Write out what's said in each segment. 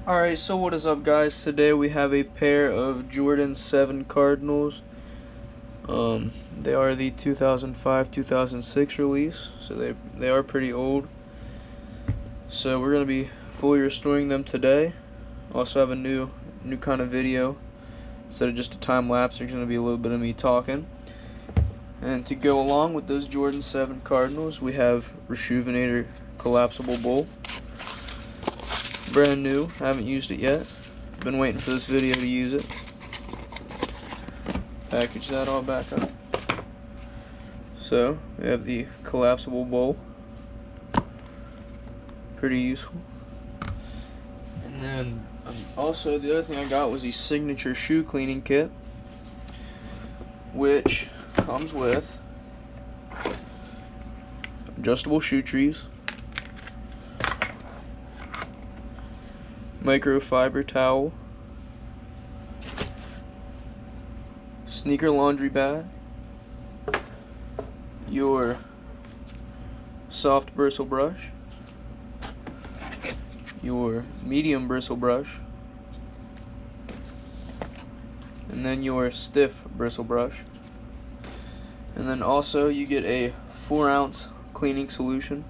Alright, so what is up, guys? Today we have a pair of Jordan 7 Cardinals. They are the 2005-2006 release, so they are pretty old. So we're going to be fully restoring them today. Also have a new kind of video. Instead of just a time lapse, there's going to be a little bit of me talking. And to go along with those Jordan 7 Cardinals, we have Rejuvenator Collapsible Bowl. Brand new, haven't used it yet. Been waiting for this video to use it. Package that all back up. So, we have the collapsible bowl. Pretty useful. And then, also the other thing I got was the signature shoe cleaning kit, which comes with adjustable shoe trees, microfiber towel, sneaker laundry bag, your soft bristle brush, your medium bristle brush, and then your stiff bristle brush. And then also you get a 4-ounce cleaning solution.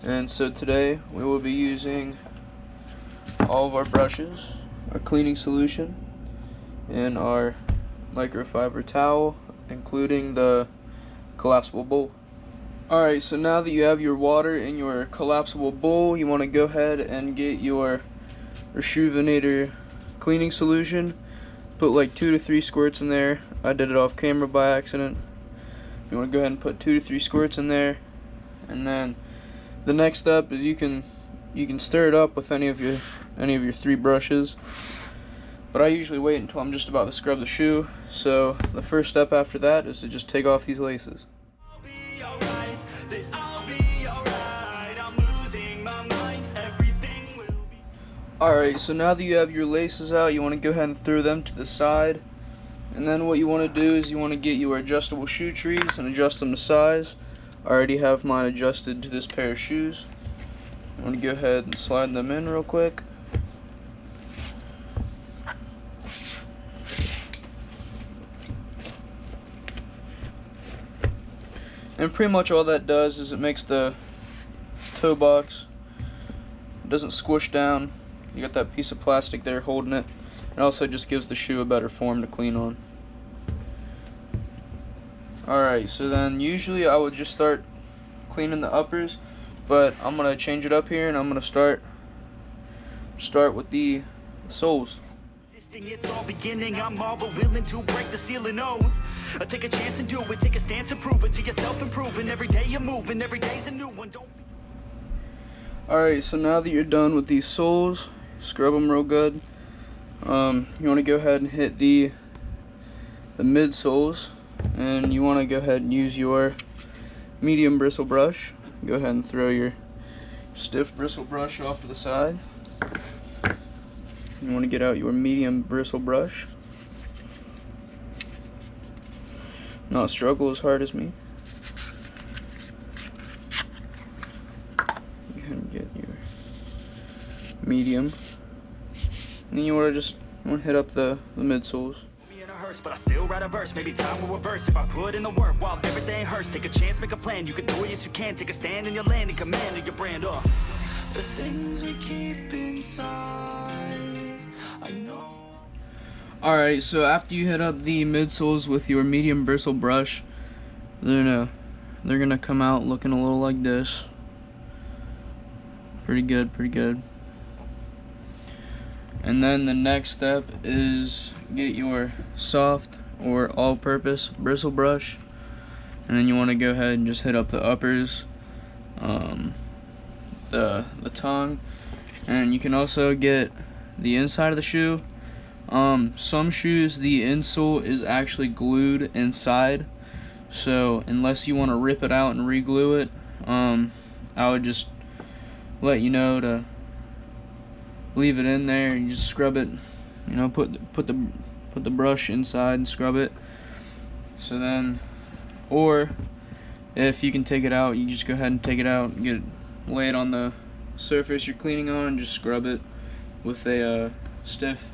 And so today we will be using all of our brushes, our cleaning solution, and our microfiber towel, including the collapsible bowl. Alright, so now that you have your water in your collapsible bowl, you want to go ahead and get your Rejuvenator cleaning solution. Put like 2 to 3 squirts in there. I did it off camera by accident. You want to go ahead and put 2 to 3 squirts in there, and then the next step is you can stir it up with any of your 3 brushes. But I usually wait until I'm just about to scrub the shoe. So the first step after that is to just take off these laces. Alright, so now that you have your laces out, you want to go ahead and throw them to the side. And then what you want to do is you want to get your adjustable shoe trees and adjust them to size. I already have mine adjusted to this pair of shoes. I'm going to go ahead and slide them in real quick. And pretty much all that does is it makes the toe box, it doesn't squish down. You got that piece of plastic there holding it. It also just gives the shoe a better form to clean on. Alright, so then usually I would just start cleaning the uppers, but I'm going to change it up here and I'm going to start with the soles. It's all beginning, I'm all but willing to break the ceiling. Oh, take a chance and do it, take a stance and prove it to yourself, improving every day you're moving, every day's a new one. Alright, so now that you're done with these soles, scrub them real good. You want to go ahead and hit the midsoles, and you want to go ahead and use your medium bristle brush. Go ahead and throw your stiff bristle brush off to the side. You want to get out your medium bristle brush. Not struggle as hard as me. Go ahead and get your medium. And then you want to hit up the midsoles. But I still write a verse, maybe time will reverse if I put in the work while everything hurts. Take a chance, make a plan, you can do it, yes you can. Take a stand in your land and command of your brand. The things we keep inside, I know. Alright, so after you hit up the midsoles with your medium bristle brush, they're gonna come out looking a little like this. Pretty good, pretty good. And then the next step is get your soft or all-purpose bristle brush, and then you want to go ahead and just hit up the uppers, the tongue, and you can also get the inside of the shoe. Some shoes the insole is actually glued inside, so unless you want to rip it out and re-glue it, I would just let you know to leave it in there and just scrub it. You know, put the brush inside and scrub it. So then, or if you can take it out, you just go ahead and take it out and lay it on the surface you're cleaning on and just scrub it. with a stiff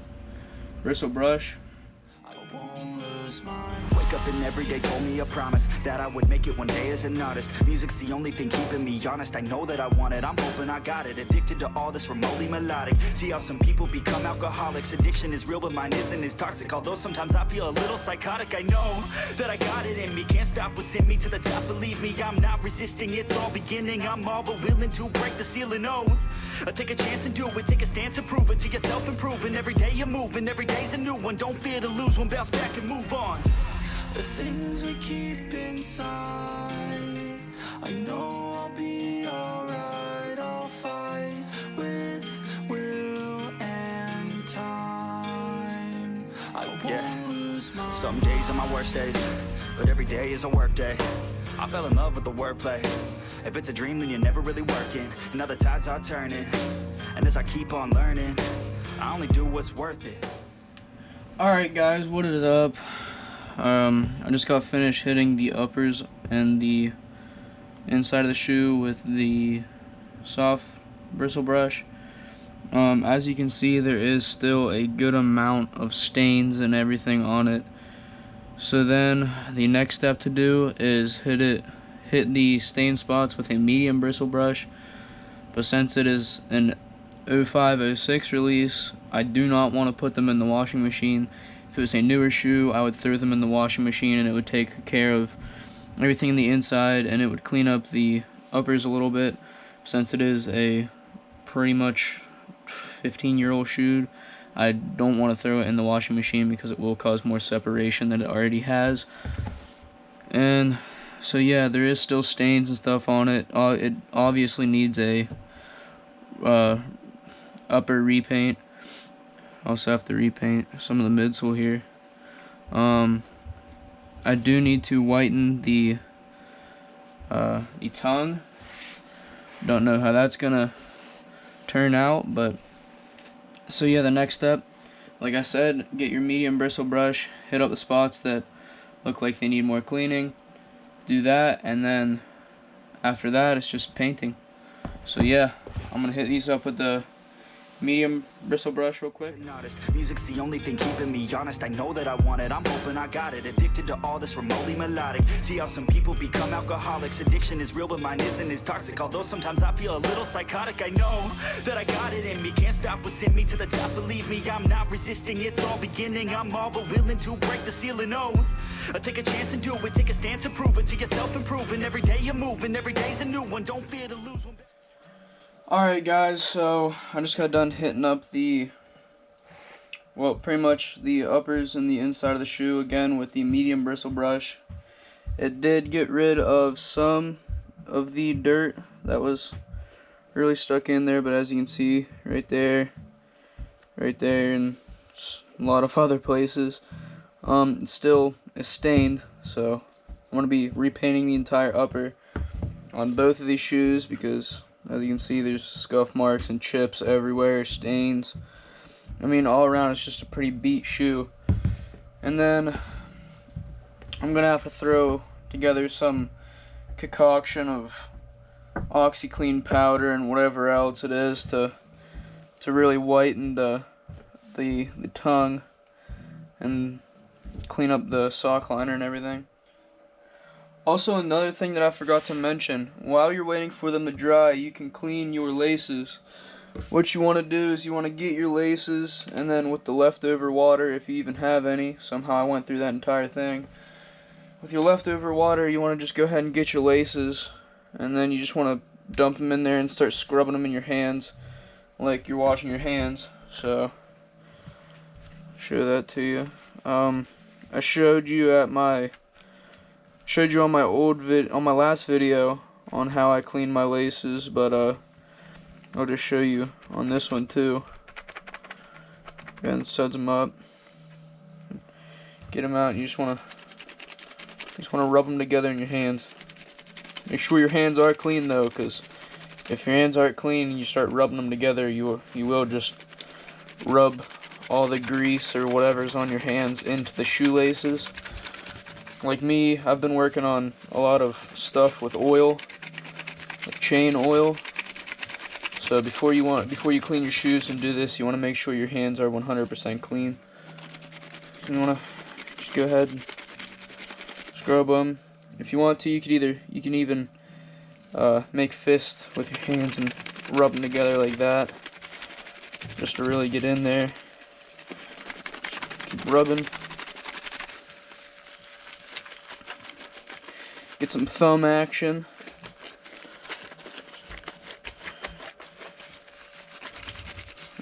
bristle brush. I won't lose mine. Wake up and every day told me a promise that I would make it one day as an artist. Music's the only thing keeping me honest. I know that I want it, I'm hoping I got it. Addicted to all this remotely melodic. See how some people become alcoholics. Addiction is real but mine isn't as toxic. Although sometimes I feel a little psychotic. I know that I got it in me. Can't stop what's in me to the top. Believe me, I'm not resisting. It's all beginning. I'm all but willing to break the ceiling. Oh, take a chance and do it. Take a stance and prove it to yourself. Improving every day you're moving. Every day's a new one. Don't fear to lose one. Bounce back and move on. The things we keep inside, I know I'll be alright. I'll fight with will and time. I won't lose my... Some days are my worst days, but every day is a work day. I fell in love with the wordplay. If it's a dream, then you're never really working. And other tides are turning, and as I keep on learning, I only do what's worth it. Alright guys, what is up? I just got finished hitting the uppers and the inside of the shoe with the soft bristle brush. As you can see, there is still a good amount of stains and everything on it. So then the next step to do is hit the stain spots with a medium bristle brush. But since it is an 05-06 release, I do not want to put them in the washing machine. If it was a newer shoe, I would throw them in the washing machine and it would take care of everything in the inside and it would clean up the uppers a little bit. Since it is a pretty much 15-year-old shoe, I don't want to throw it in the washing machine because it will cause more separation than it already has. And so yeah, there is still stains and stuff on it. It obviously needs a upper repaint. Also have to repaint some of the midsole here. I do need to whiten the tongue. Don't know how that's gonna turn out, but so yeah, the next step, like I said, get your medium bristle brush, hit up the spots that look like they need more cleaning, do that, and then after that it's just painting. So yeah, I'm gonna hit these up with the medium bristle brush real quick. Music's the only thing keeping me honest. I know that I want it, I'm hoping I got it. Addicted to all this remotely melodic. See how some people become alcoholics. Addiction is real but mine isn't as toxic. Although sometimes I feel a little psychotic. I know that I got it in me. Can't stop what's in me to the top. Believe me, I'm not resisting. It's all beginning. I'm all but willing to break the ceiling. Oh, take a chance and do it. Take a stance and prove it to yourself. Improving every day you're moving. Every day's a new one. Don't fear to lose one. Alright guys, so I just got done hitting up the, well, pretty much the uppers and the inside of the shoe again with the medium bristle brush. It did get rid of some of the dirt that was really stuck in there, but as you can see right there, and a lot of other places, it still is stained. So I'm going to be repainting the entire upper on both of these shoes because as you can see, there's scuff marks and chips everywhere, stains. I mean, all around, it's just a pretty beat shoe. And then I'm going to have to throw together some concoction of OxyClean powder and whatever else it is to really whiten the tongue and clean up the sock liner and everything. Also, another thing that I forgot to mention, while you're waiting for them to dry, you can clean your laces. What you want to do is you want to get your laces, and then with the leftover water, if you even have any, somehow I went through that entire thing. With your leftover water, you want to just go ahead and get your laces, and then you just want to dump them in there and start scrubbing them in your hands, like you're washing your hands. So, show that to you. I showed you on my last video on how I clean my laces, but I'll just show you on this one too. And suds them up, get them out. And you just want to rub them together in your hands. Make sure your hands are clean though, because if your hands aren't clean and you start rubbing them together, you will just rub all the grease or whatever's on your hands into the shoelaces. Like me, I've been working on a lot of stuff with oil, like chain oil. So before you clean your shoes and do this, you want to make sure your hands are 100% clean. You want to just go ahead and scrub them. If you want to, you can even make fists with your hands and rub them together like that, just to really get in there. Just keep rubbing. Get some thumb action.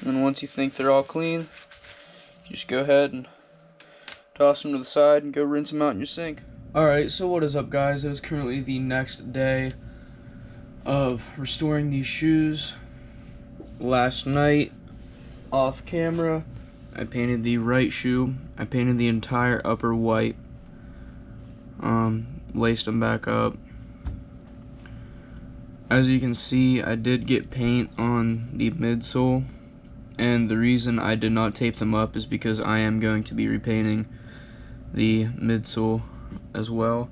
And then once you think they're all clean, you just go ahead and toss them to the side and go rinse them out in your sink. Alright, so what is up, guys? It is currently the next day of restoring these shoes. Last night, off camera, I painted the right shoe. I painted the entire upper white. Laced them back up. As you can see, I did get paint on the midsole, and the reason I did not tape them up is because I am going to be repainting the midsole as well.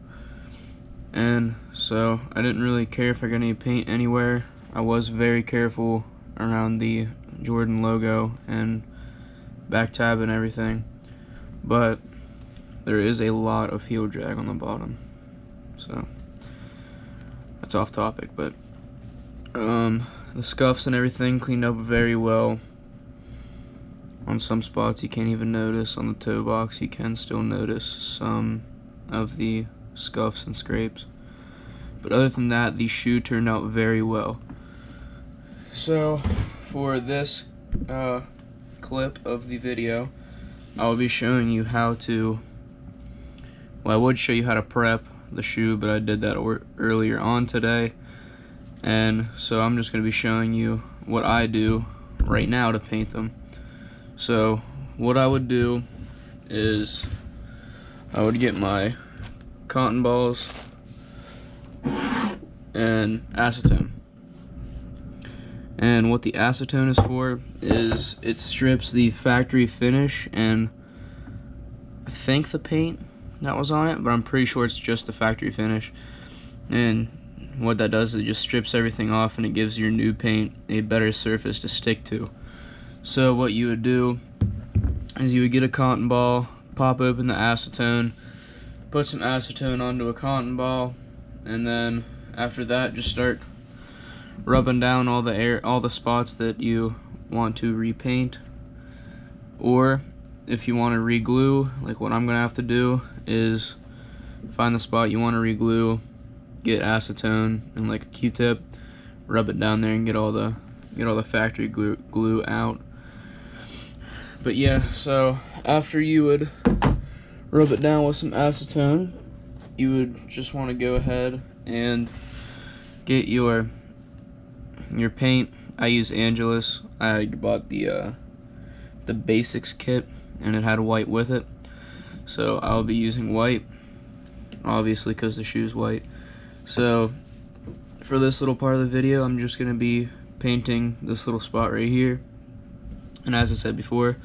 And so I didn't really care if I got any paint anywhere. I was very careful around the Jordan logo and back tab and everything, but there is a lot of heel drag on the bottom, so that's off topic. But the scuffs and everything cleaned up very well. On some spots you can't even notice. On the toe box you can still notice some of the scuffs and scrapes, but other than that, the shoe turned out very well. So for this clip of the video, I will be showing you how to, well, I would show you how to prep the shoe, but I did that earlier on today, and so I'm just going to be showing you what I do right now to paint them. So what I would do is I would get my cotton balls and acetone. And what the acetone is for is it strips the factory finish and I think the paint that was on it, but I'm pretty sure it's just the factory finish. And what that does is it just strips everything off and it gives your new paint a better surface to stick to. So what you would do is you would get a cotton ball, pop open the acetone, put some acetone onto a cotton ball, and then after that just start rubbing down all the spots that you want to repaint. Or if you want to reglue, like what I'm gonna have to do is find the spot you want to reglue, get acetone and like a Q-tip, rub it down there and get all the factory glue out. But yeah, so after you would rub it down with some acetone, you would just want to go ahead and get your paint. I use Angelus. I bought the basics kit and it had white with it, so I'll be using white, obviously because the shoe's white. So for this little part of the video, I'm just gonna be painting this little spot right here. And as I said before,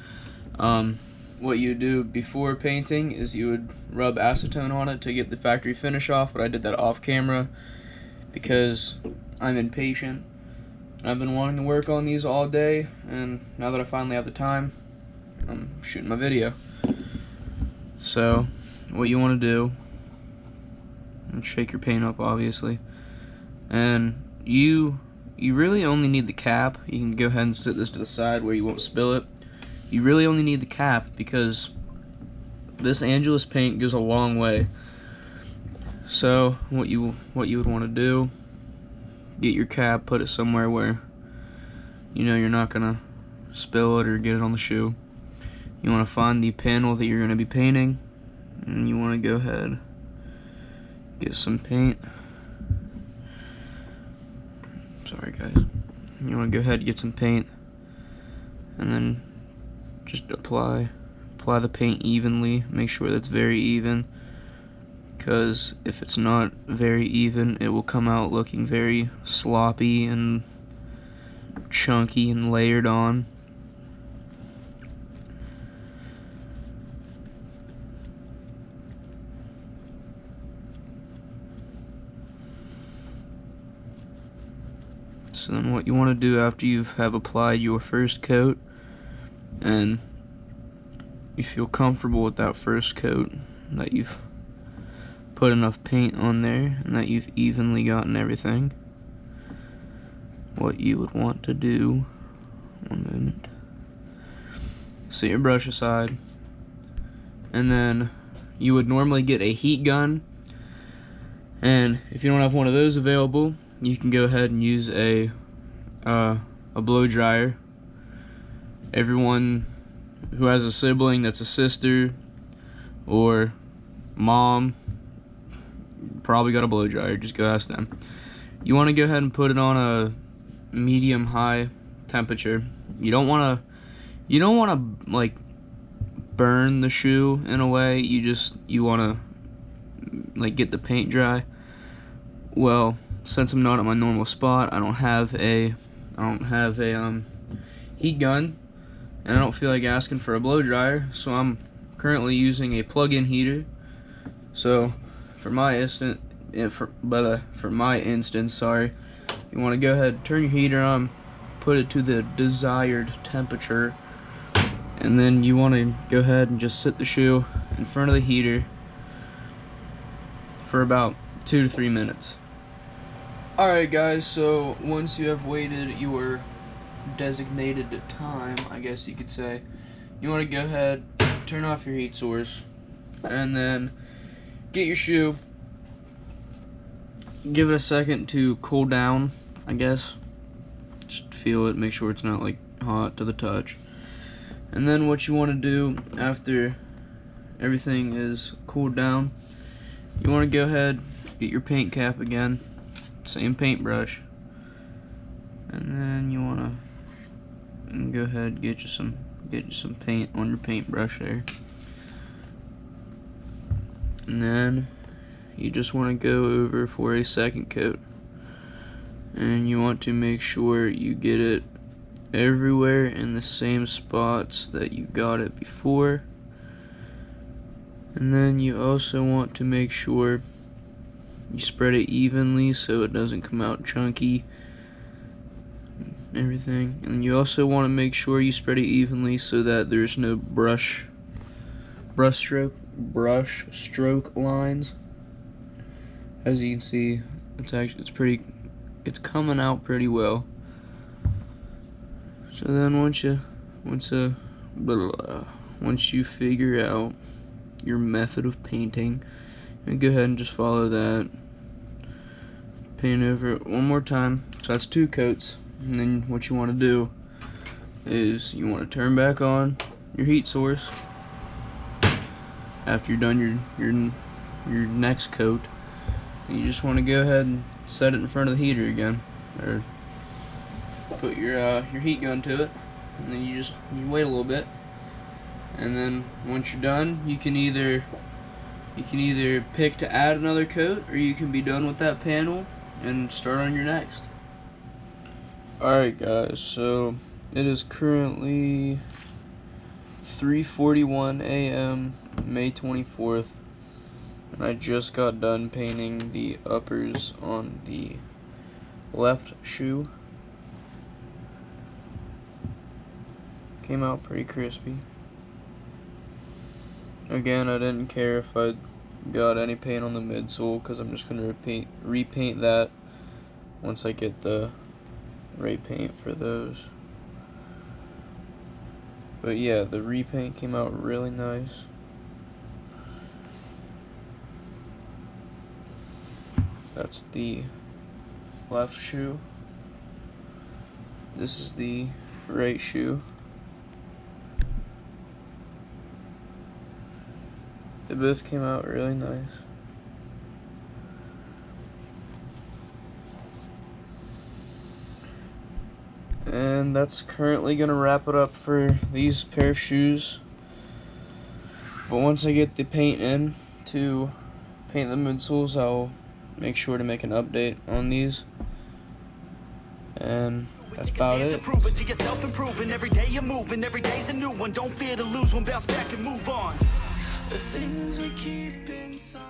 what you do before painting is you would rub acetone on it to get the factory finish off, but I did that off camera because I'm impatient. I've been wanting to work on these all day, and now that I finally have the time, I'm shooting my video. So what you want to do, and shake your paint up obviously, and you really only need the cap. You can go ahead and set this to the side where you won't spill it. You really only need the cap because this Angelus paint goes a long way. So what you would want to do, get your cap, put it somewhere where you know you're not gonna spill it or get it on the shoe. You want to find the panel that you're gonna be painting, and you want to go ahead, get some paint. Sorry guys. You want to go ahead and get some paint, and then just apply the paint evenly. Make sure that's very even, because if it's not very even, it will come out looking very sloppy and chunky and layered on. So then what you want to do after you have applied your first coat and you feel comfortable with that first coat, that you've put enough paint on there and that you've evenly gotten everything, what you would want to do, one moment, set your brush aside, and then you would normally get a heat gun, and if you don't have one of those available, you can go ahead and use a blow dryer. Everyone who has a sibling that's a sister or mom probably got a blow dryer. Just go ask them. You want to go ahead and put it on a medium-high temperature. You don't want to like burn the shoe in a way. You want to like get the paint dry. Well, since I'm not at my normal spot, I don't have a heat gun, and I don't feel like asking for a blow dryer, so I'm currently using a plug-in heater. So for my instance, sorry, you want to go ahead and turn your heater on, put it to the desired temperature, and then you want to go ahead and just sit the shoe in front of the heater for about 2 to 3 minutes. Alright guys, so once you have waited your designated time, I guess you could say, you want to go ahead, turn off your heat source, and then get your shoe, give it a second to cool down, I guess, just feel it, make sure it's not like hot to the touch. And then what you want to do after everything is cooled down, you want to go ahead, get your paint cap again, same paintbrush, and then you want to go ahead and get you some paint on your paintbrush there, and then you just want to go over for a second coat, and you want to make sure you get it everywhere in the same spots that you got it before. And then you also want to make sure you spread it evenly so it doesn't come out chunky, everything. And you also want to make sure you spread it evenly so that there's no brush stroke lines. As you can see, it's coming out pretty well. So then once you figure out your method of painting, and go ahead and just follow that, paint over it one more time. So that's 2 coats. And then what you want to do is you want to turn back on your heat source after you're done your next coat, and you just want to go ahead and set it in front of the heater again, or put your heat gun to it, and then you wait a little bit, and then once you're done, you can either pick to add another coat, or you can be done with that panel and start on your next. Alright guys, so it is currently 3:41 a.m. May 24th, and I just got done painting the uppers on the left shoe. Came out pretty crispy. Again, I didn't care if I got any paint on the midsole, because I'm just going to repaint that once I get the right paint for those. But yeah, the repaint came out really nice. That's the left shoe. This is the right shoe. They both came out really nice. And that's currently going to wrap it up for these pair of shoes. But once I get the paint in to paint the midsoles, I'll make sure to make an update on these. And that's about it. Prove it to yourself, improving every day you're moving, every day's a new one. Don't fear to lose one, bounce back and move on. The things we keep inside.